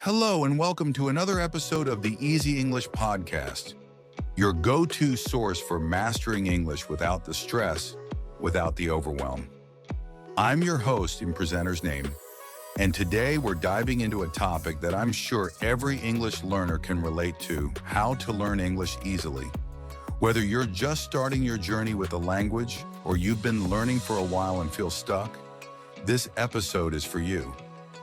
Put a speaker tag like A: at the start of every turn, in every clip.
A: Hello, and welcome to another episode of the Easy English Podcast, your go-to source for mastering English without the stress, without the overwhelm. I'm your host in presenter's name, and today we're diving into a topic that I'm sure every English learner can relate to: how to learn English easily. Whether you're just starting your journey with the language or you've been learning for a while and feel stuck, this episode is for you.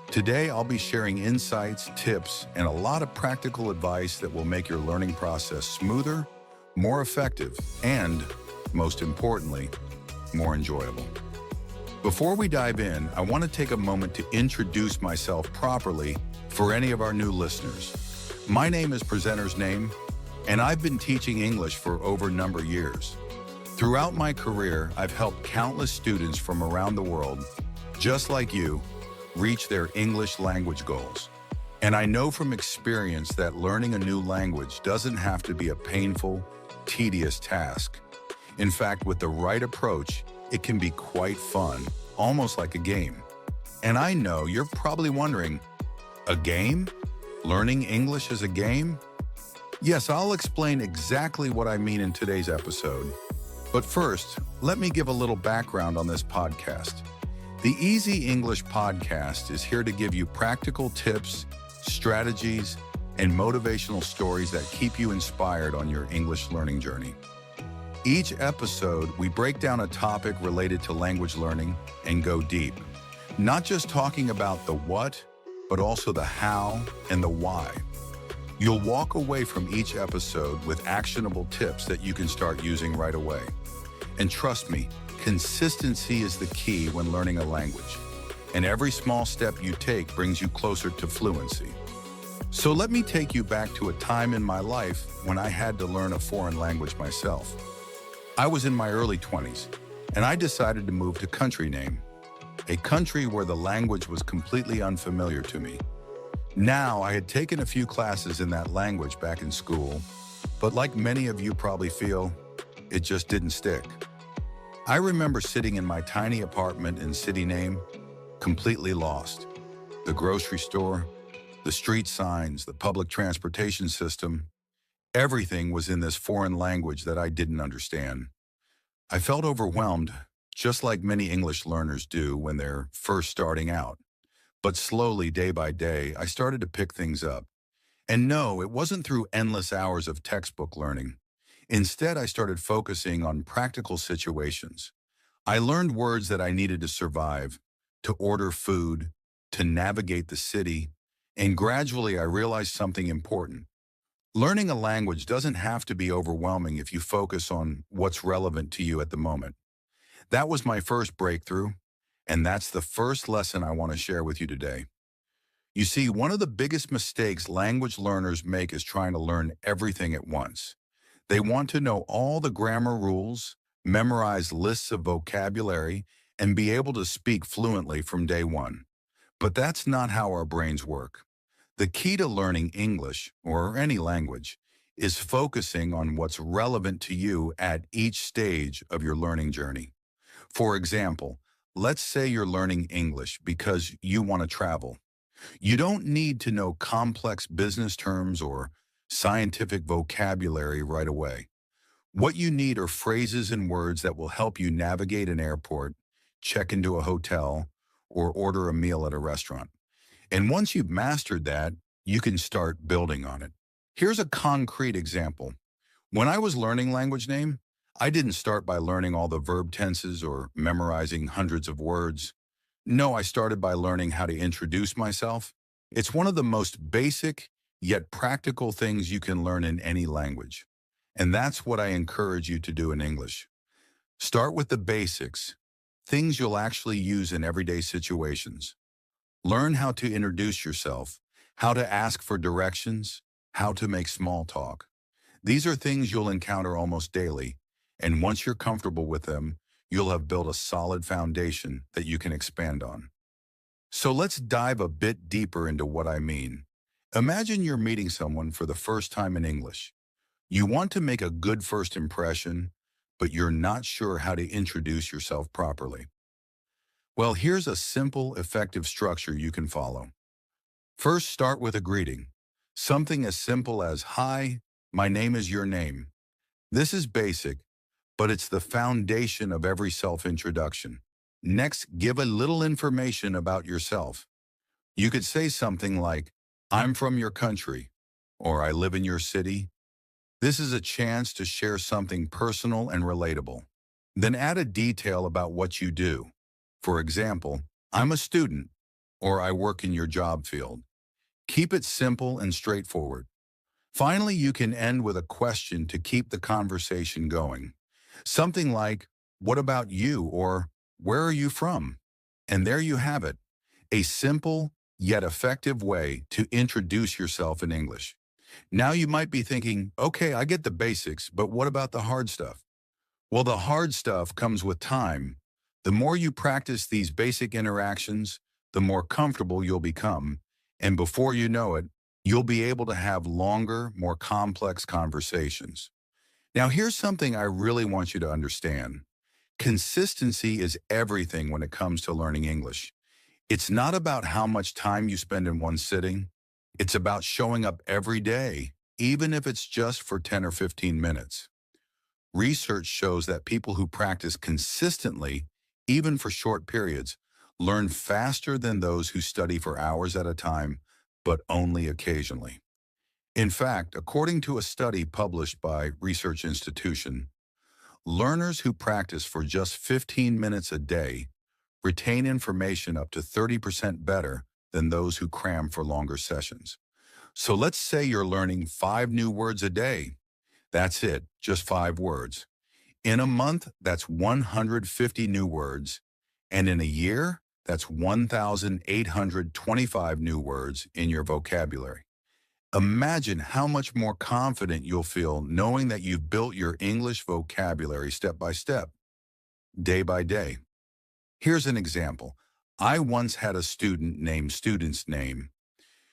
A: Today, I'll be sharing insights, tips, and a lot of practical advice that will make your learning process smoother, more effective, and, most importantly, more enjoyable. Before we dive in, I want to take a moment to introduce myself properly for any of our new listeners. My name is Presenter's Name, and I've been teaching English for over a number of years. Throughout my career, I've helped countless students from around the world, just like you, reach their English language goals. And I know from experience that learning a new language doesn't have to be a painful, tedious task. In fact, with the right approach, it can be quite fun, almost like a game. And I know you're probably wondering, a game? Learning English is a game? Yes, I'll explain exactly what I mean in today's episode. But first, let me give a little background on this podcast. The Easy English Podcast is here to give you practical tips, strategies, and motivational stories that keep you inspired on your English learning journey. Each episode, we break down a topic related to language learning and go deep, not just talking about the what, but also the how and the why. You'll walk away from each episode with actionable tips that you can start using right away. And trust me, consistency is the key when learning a language, and every small step you take brings you closer to fluency. So let me take you back to a time in my life when I had to learn a foreign language myself. I was in my early 20s, and I decided to move to country name, a country where the language was completely unfamiliar to me. Now, I had taken a few classes in that language back in school, but like many of you probably feel, it just didn't stick. I remember sitting in my tiny apartment in city name, completely lost. The grocery store, the street signs, the public transportation system, everything was in this foreign language that I didn't understand. I felt overwhelmed, just like many English learners do when they're first starting out. But slowly, day by day, I started to pick things up. And no, it wasn't through endless hours of textbook learning. Instead, I started focusing on practical situations. I learned words that I needed to survive, to order food, to navigate the city, and gradually I realized something important. Learning a language doesn't have to be overwhelming if you focus on what's relevant to you at the moment. That was my first breakthrough, and that's the first lesson I want to share with you today. You see, one of the biggest mistakes language learners make is trying to learn everything at once. They want to know all the grammar rules, memorize lists of vocabulary, and be able to speak fluently from day one. But that's not how our brains work. The key to learning English, or any language, is focusing on what's relevant to you at each stage of your learning journey. For example, let's say you're learning English because you want to travel. You don't need to know complex business terms or scientific vocabulary right away. What you need are phrases and words that will help you navigate an airport, check into a hotel, or order a meal at a restaurant. And once you've mastered that, you can start building on it. Here's a concrete example. When I was learning language name, I didn't start by learning all the verb tenses or memorizing hundreds of words. No, I started by learning how to introduce myself. It's one of the most basic yet practical things you can learn in any language. And that's what I encourage you to do in English. Start with the basics, things you'll actually use in everyday situations. Learn how to introduce yourself, how to ask for directions, how to make small talk. These are things you'll encounter almost daily, and once you're comfortable with them, you'll have built a solid foundation that you can expand on. So let's dive a bit deeper into what I mean. Imagine you're meeting someone for the first time in English. You want to make a good first impression, but you're not sure how to introduce yourself properly. Well, here's a simple, effective structure you can follow. First, start with a greeting. Something as simple as, "Hi, my name is your name." This is basic, but it's the foundation of every self-introduction. Next, give a little information about yourself. You could say something like, "I'm from your country," or "I live in your city." This is a chance to share something personal and relatable. Then add a detail about what you do. For example, "I'm a student," or "I work in your job field." Keep it simple and straightforward. Finally, you can end with a question to keep the conversation going. Something like, "What about you?" or "Where are you from?" And there you have it, a simple yet effective way to introduce yourself in English. Now you might be thinking, "Okay, I get the basics, but what about the hard stuff?" Well, the hard stuff comes with time. The more you practice these basic interactions, the more comfortable you'll become. And before you know it, you'll be able to have longer, more complex conversations. Now, here's something I really want you to understand. Consistency is everything when it comes to learning English. It's not about how much time you spend in one sitting. It's about showing up every day, even if it's just for 10 or 15 minutes. Research shows that people who practice consistently, even for short periods, learn faster than those who study for hours at a time, but only occasionally. In fact, according to a study published by Research Institution, learners who practice for just 15 minutes a day retain information up to 30% better than those who cram for longer sessions. So let's say you're learning 5 new words a day. That's it, just 5 words. In a month, that's 150 new words. And in a year, that's 1,825 new words in your vocabulary. Imagine how much more confident you'll feel knowing that you've built your English vocabulary step by step, day by day. Here's an example. I once had a student named Student's Name.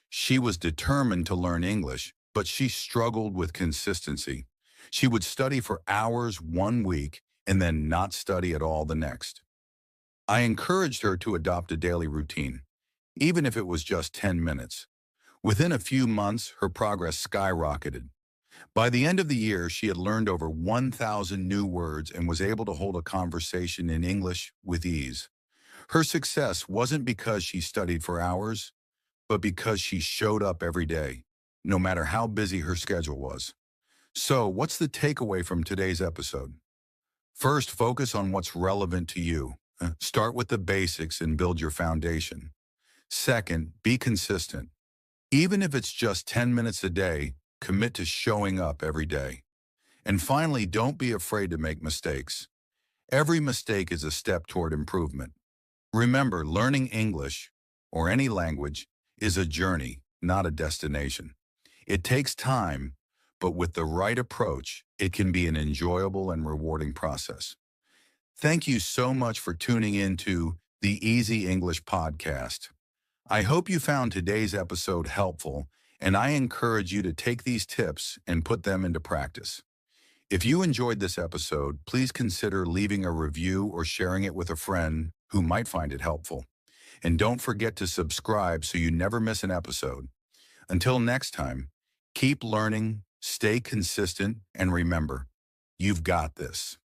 A: She was determined to learn English, but she struggled with consistency. She would study for hours one week and then not study at all the next. I encouraged her to adopt a daily routine, even if it was just 10 minutes. Within a few months, her progress skyrocketed. By the end of the year, she had learned over 1,000 new words and was able to hold a conversation in English with ease. Her success wasn't because she studied for hours, but because she showed up every day, no matter how busy her schedule was. So, what's the takeaway from today's episode? First, focus on what's relevant to you. Start with the basics and build your foundation. Second, be consistent. Even if it's just 10 minutes a day, commit to showing up every day. And finally, don't be afraid to make mistakes. Every mistake is a step toward improvement. Remember, learning English, or any language, is a journey, not a destination. It takes time, but with the right approach, it can be an enjoyable and rewarding process. Thank you so much for tuning in to the Easy English Podcast. I hope you found today's episode helpful, and I encourage you to take these tips and put them into practice. If you enjoyed this episode, please consider leaving a review or sharing it with a friend who might find it helpful. And don't forget to subscribe so you never miss an episode. Until next time, keep learning, stay consistent, and remember, you've got this.